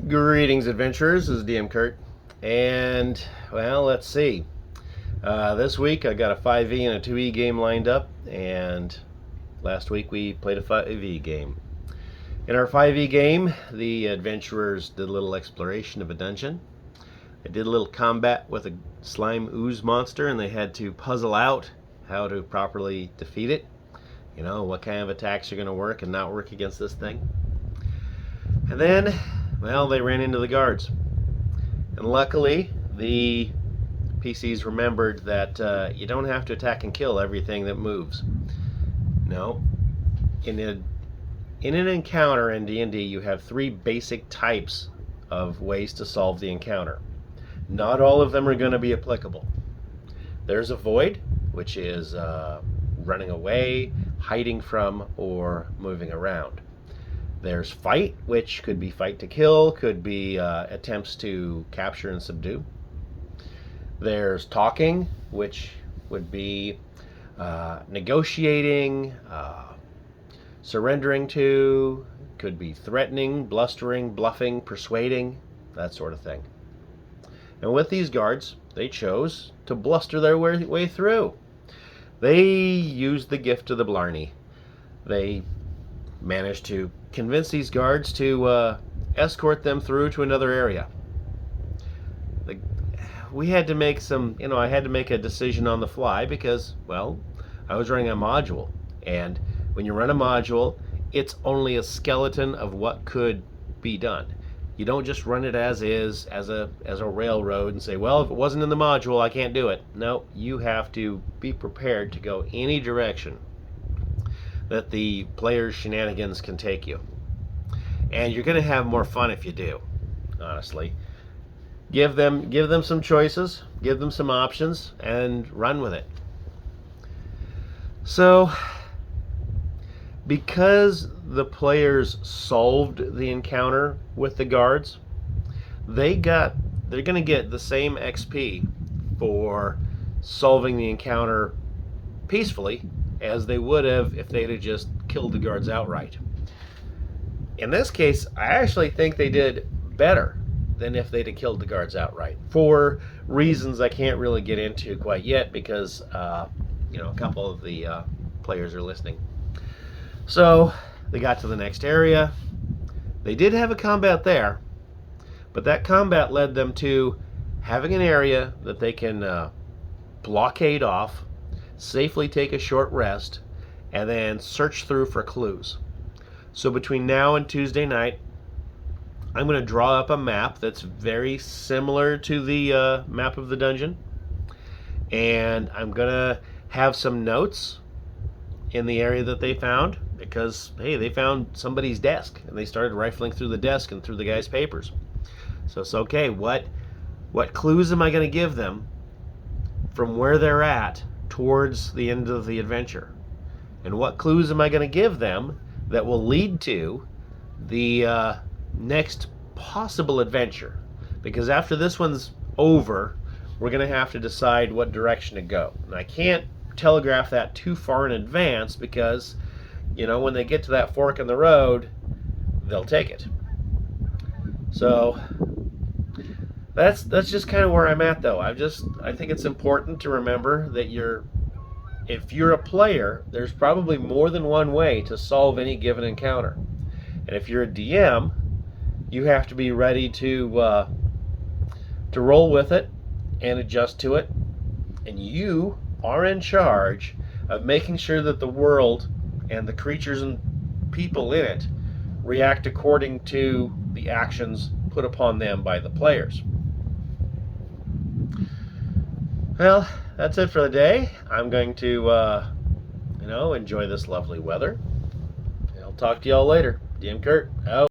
Greetings, adventurers. This is DM Kurt, and well, let's see. This week I got a 5e and a 2e game lined up, and last week we played a 5e game. In our 5e game, the adventurers did a little exploration of a dungeon. They did a little combat with a slime ooze monster, and they had to puzzle out how to properly defeat it. You know, what kind of attacks are going to work and not work against this thing. And then, well, they ran into the guards. And luckily, the PCs remembered that you don't have to attack and kill everything that moves. No. In an encounter in D&D, you have 3 basic types of ways to solve the encounter. Not all of them are going to be applicable. There's avoid, which is running away, hiding from, or moving around. There's fight, which could be fight to kill, could be attempts to capture and subdue. There's talking, which would be negotiating, surrendering to, could be threatening, blustering, bluffing, persuading, that sort of thing. And with these guards, they chose to bluster their way through. They used the gift of the Blarney. They managed to convince these guards to escort them through to another area. We had to make I had to make a decision on the fly because, well, I was running a module. And when you run a module, it's only a skeleton of what could be done. You don't just run it as is, as a railroad, and say, well, if it wasn't in the module, I can't do it. No, you have to be prepared to go any direction that the player's shenanigans can take you. And you're going to have more fun if you do, honestly. Give them some choices, give them some options, and run with it. So, because the players solved the encounter with the guards, they're going to get the same XP for solving the encounter peacefully as they would have if they'd have just killed the guards outright. In this case, I actually think they did better than if they'd have killed the guards outright, for reasons I can't really get into quite yet because a couple of the players are listening. So they got to the next area. They did have a combat there, but that combat led them to having an area that they can blockade off, safely take a short rest, and then search through for clues. So between now and Tuesday night, I'm going to draw up a map that's very similar to the map of the dungeon, and I'm going to have some notes in the area that they found because, hey, they found somebody's desk, and they started rifling through the desk and through the guy's papers. So it's okay, what clues am I going to give them from where they're at towards the end of the adventure? And what clues am I going to give them that will lead to the next possible adventure? Because after this one's over, we're going to have to decide what direction to go. And I can't telegraph that too far in advance because, when they get to that fork in the road, they'll take it. So that's just kind of where I'm at, though. I think it's important to remember that if you're a player, there's probably more than one way to solve any given encounter. And if you're a DM, you have to be ready to roll with it and adjust to it. And you are in charge of making sure that the world and the creatures and people in it react according to the actions put upon them by the players. Well, that's it for the day. I'm going to, enjoy this lovely weather. I'll talk to y'all later. DM Kurt, out.